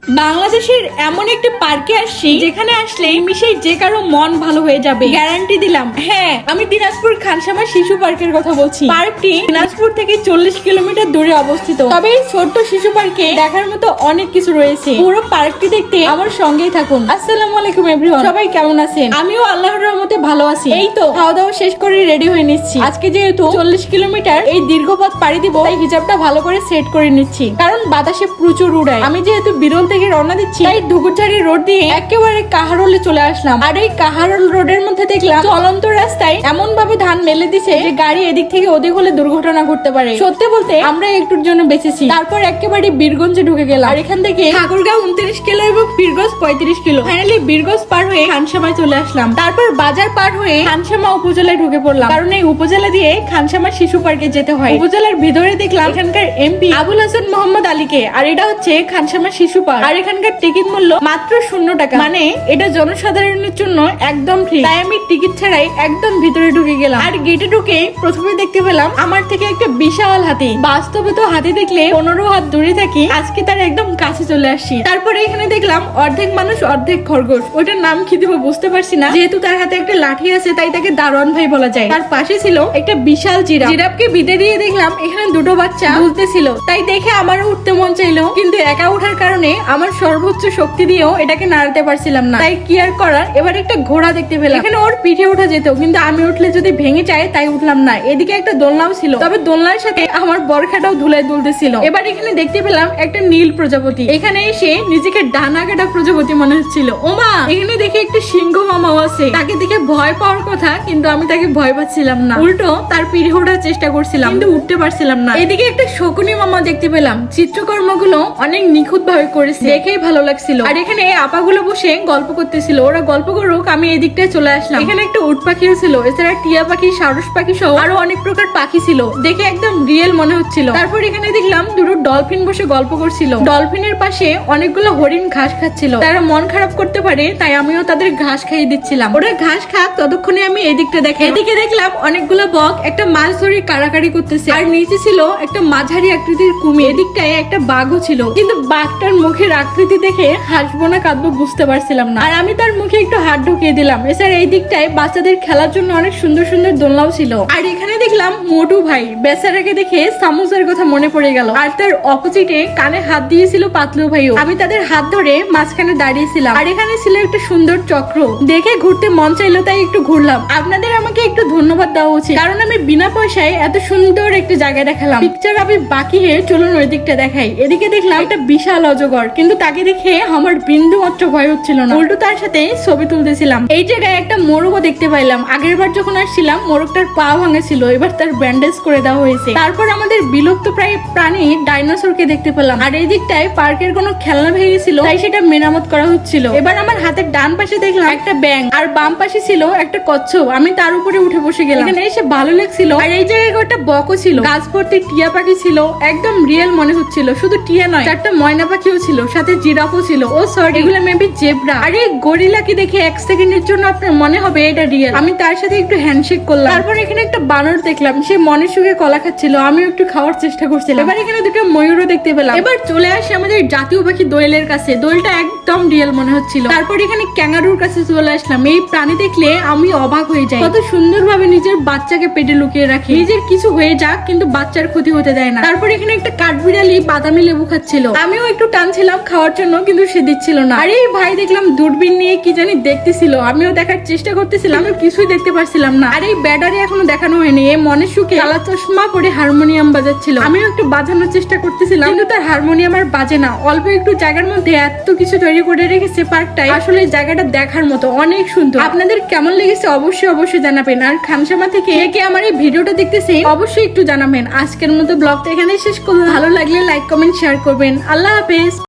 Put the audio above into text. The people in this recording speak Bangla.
বাংলাদেশের এমন একটি পার্কে আসছি যেখানে আসলে মিশেই যে কারো মন ভালো হয়ে যাবে, গ্যারান্টি দিলাম। হ্যাঁ, আমি দিনাজপুর খানসামা শিশু পার্কের কথা বলছি। পার্কটি দিনাজপুর থেকে 40 কিলোমিটার দূরে অবস্থিত। তবে এই ছোট্ট শিশু পার্কে দেখার মতো অনেক কিছু রয়েছে। পুরো পার্কটি দেখতে আমার সঙ্গেই থাকুন। আসসালামু আলাইকুম এভরিওয়ান, সবাই কেমন আছেন? আমিও আল্লাহর রহমতে ভালো আছি। এই তো খাওয়া দাওয়া শেষ করে রেডি হয়ে নিচ্ছি। আজকে যেহেতু 40 কিলোমিটার এই দীর্ঘ পথ পাড়ি দিব, তাই হিজাবটা ভালো করে সেট করে নিচ্ছি, কারণ বাতাসে প্রচুর উড়ায়। আমি যেহেতু বিরল থেকে রওনা দিচ্ছি, তাই ধুকুরঝাড়ি রোড দিয়ে একেবারে কাহারোলে চলে আসলাম। আর এই কাহারোল রোডের মধ্যে দেখলাম চলন্ত রাস্তায় এমন ভাবে ধান মেলে দিছে যে গাড়ি এদিক থেকে ওদিক হলে দুর্ঘটনা ঘটতে পারে। সত্যি বলতে আমরা একটুর জন্য বেঁচেছি। তারপর একেবারে বীরগঞ্জে ঢুকে গেলাম। আর এখান থেকে ঠাকুরগাঁও 29 কিলো এবং বীরগঞ্জ 35 কিলো। ফাইনালি বীরগঞ্জ পার হয়ে খানসামায় চলে আসলাম। তারপর বাজার পার হয়ে খানসামা উপজেলায় ঢুকে পড়লাম, কারণ এই উপজেলা দিয়ে খানসামা শিশু পার্কে যেতে হয়। উপজেলার ভিতরে দেখলাম এখানকার এমপি আবুল হাসান মোহাম্মদ আলীকে। আর এটা হচ্ছে খানসামা শিশু পার্ক। আর এখানকার টিকিট মূল্য মাত্র 0 টাকা, মানে এটা জনসাধারণের জন্য একদম ফ্রি। তাই আমি টিকিট ছাড়াই একদম ভিতরে ঢুকে গেলাম। আর গেটে ঢুকে প্রথমে দেখতে পেলাম আমার থেকে একটা বিশাল হাতি। বাস্তবে তো হাতি দেখলে 15 হাত দূরে থাকি, আজকে তার একদম কাছে চলে আসছি। তারপরে এখানে দেখলাম অর্ধেক মানুষ অর্ধেক খরগোশ। ওটার নাম কি দিব বুঝতে পারছি না, যেহেতু তার হাতে একটা লাঠি আছে তাই তাকে দারোয়ান ভাই বলা যায়। তার পাশে ছিল একটা বিশাল জিরাফ। জিরাফকে বিদে দিয়ে দেখলাম এখানে দুটো বাচ্চা ঝুলতেছিল, তাই দেখে আমারও উঠতে মন চাইলো, কিন্তু একা ওঠার কারণে আমার সর্বোচ্চ শক্তি দিয়েও এটাকে নাড়াতে পারছিলাম না। তাই কি আর করার, এবার একটা ঘোড়া দেখতে পেলাম। এখানে ওর পিঠে ওঠা যেত, কিন্তু আমি উঠলে যদি ভেঙে যায় তাই উঠলাম না। এদিকে একটা দোলনাও ছিল, তবে দোলনার সাথে আমার বরখাটাও ধুলায় দুলতেছিল। এবার এখানে দেখতে পেলাম একটা নীল প্রজাপতি। এখানে এসে নিজেকে ডানা কাটা প্রজাপতি মনে হচ্ছিল। ওমা, এখানে দেখে একটা সিংহ মামাও আছে। তাকে দেখে ভয় পাওয়ার কথা, কিন্তু আমি তাকে ভয় পাচ্ছিলাম না, উল্টো তার পিঠে ওঠার চেষ্টা করছিলাম, কিন্তু উঠতে পারছিলাম না। এদিকে একটা শকুনি মামা দেখতে পেলাম। চিত্রকর্মগুলো অনেক নিখুঁত ভাবে করেছে, দেখেই ভালো লাগছিল। আর এখানে আপাগুলো বসে গল্প করতেছিল। ওরা গল্প করুক, আমি এদিকটায় চলে আসলাম। এখানে একটা উট পাখিও ছিল, এছাড়া টিয়া পাখি, সারস পাখি সহ আরো অনেক প্রকার পাখি ছিল। দেখে একদম রিয়েল মনে হচ্ছিল। তারপর এখানে দেখলাম দুটো ডলফিন বসে গল্প করছিল। ডলফিনের পাশে অনেকগুলো হরিণ ঘাস খাচ্ছিল। তারা মন খারাপ করতে পারে, তাই আমিও তাদের ঘাস খাইয়ে দিচ্ছিলাম। ওরা ঘাস খাক, ততক্ষণে আমি এদিকটা দেখি। এদিকে দেখলাম অনেকগুলো বক একটা মাছ ধরে কাড়াকাড়ি করতেছে। আর নিচে ছিল একটা মাঝারি আকৃতির কুমির। এদিকটায় একটা বাঘও ছিল, কিন্তু বাঘটার মুখের আকৃতি দেখে হাসবো না কাঁদবো বুঝতে পারছিলাম না। আর আমি তার মুখে একটু হাত ঢুকিয়ে দিলাম। এছাড়া এই দিকটায় বাচ্চাদের খেলার জন্য অনেক সুন্দর সুন্দর দোলনাও ছিল। আর এখানে দেখলাম মোটু ভাই। বেচারাকে দেখে সামুসের কথা মনে পড়ে গেল। আর তার অপোজিটে কানে হাত দিয়েছিল পাতলু ভাইও। আমি তাদের হাত ধরে মাঝখানে দাঁড়িয়েছিলাম। আর এখানে ছিল একটা সুন্দর চক্র, দেখে ঘুরতে মন চাইলো, তাই একটু ঘুরলাম। আপনাদের আমাকে একটু ধন্যবাদ দেওয়া উচিত, কারণ আমি বিনা পয়সায় এত সুন্দর একটা জায়গায় দেখালাম। পিকচার আমি বাকি হয়ে চলুন ওই দিকটা দেখাই। এদিকে দেখলাম একটা বিশাল অজগর, কিন্তু তাকে দেখে আমার বিন্দু মাত্র ভয় হচ্ছিল না, উল্টো তার সাথে ছবি তুলতেছিলাম। এই জায়গায় একটা মোরগও দেখতে পাইলাম। আগের বার যখন আসছিলাম মোরগটার পা ভাঙা ছিল, এবার তার ব্যান্ডেজ করে দেওয়া হয়েছে। তারপর আমাদের বিলুপ্ত প্রায় প্রাণী ডাইনোসরকে দেখতে পেলাম। আর এই দিকটায় পার্কের কোনো খেলনা ভেঙে ছিল, তাই সেটা মেরামত করা হচ্ছিল। এবার আমার হাতের ডান পাশে দেখলাম একটা ব্যাঙ, আর বাম পাশে ছিল একটা কচ্ছপ। আমি তার উপরে উঠে বসে গেলাম। এখানে এসে ভালো লাগছিল। আর এই জায়গায় একটা বকও ছিল, গাছ ভর্তি টিয়া পাখি ছিল, একদম রিয়েল মনে হচ্ছিল। শুধু টিয়া নয়, চারটা ময়না পাখিও ছিল, সাথে জিরাফও ছিল। ও সরি, এগুলো মেবি জেব্রা। আর এই গরিলাকে দেখে 1 সেকেন্ডের জন্য আপনার মনে হবে এটা রিয়েল। আমি তার সাথে একটু হ্যান্ডশেক করলাম। তারপর এখানে একটা বানর দেখলাম, সে মনের সুখে কলা খাচ্ছিল, আমিও একটু খাওয়ার চেষ্টা করছিলাম। এবার এখানে দুটো ময়ূরও দেখতে পেলাম। এবার চলে আসে আমাদের জাতীয় পাখি দোয়েলের কাছে। দোয়েলটা একদম রিয়েল মনে হচ্ছিল। তারপর এখানে ক্যাঙ্গারুর কাছে চলে আসলাম। এই প্রাণী দেখলে আমি অবাক হয়ে যাই, কত সুন্দরভাবে নিজের বাচ্চাকে পেটে লুকিয়ে রাখে। নিজের কিছু হয়ে যাক, কিন্তু বাচ্চার ক্ষতি হতে দেয় না। তারপর এখানে একটা কাঠবিড়ালি বাদামি লেবু খাচ্ছিল, আমিও একটু টানছিলাম খাওয়ার জন্য, কিন্তু সে দিচ্ছিল না। আর এই ভাই দেখলাম দূরবীন নিয়ে কি জানি দেখতেছিল, আমিও দেখার চেষ্টা করতেছিলাম, আমি কিছুই দেখতে পারছিলাম না। আর এই ব্যাটারি এখনো দেখানো হয়নি। এই মনের সুখে কালা চশমা পরে হারমোনিয়াম বাজাচ্ছিল, আমিও একটু বাজানোর চেষ্টা করতেছিলাম, কিন্তু তার হারমোনিয়াম আর বাজে না। অল্প একটু জায়গার মধ্যে এত কিছু তৈরি করে রেখেছে পার্কটাই, আসলে জায়গাটা দেখার মতো, অনেক সুন্দর। আপনাদের কেমন লেগেছে অবশ্যই জানাবেন। আর খানসামা থেকে কে আমার এই ভিডিওটা দেখতেছে অবশ্যই একটু জানাবেন। আজকের মতো ব্লগটা এখানে শেষ করলাম। ভালো লাগলে লাইক কমেন্ট শেয়ার করবেন। আল্লাহ হাফেজ।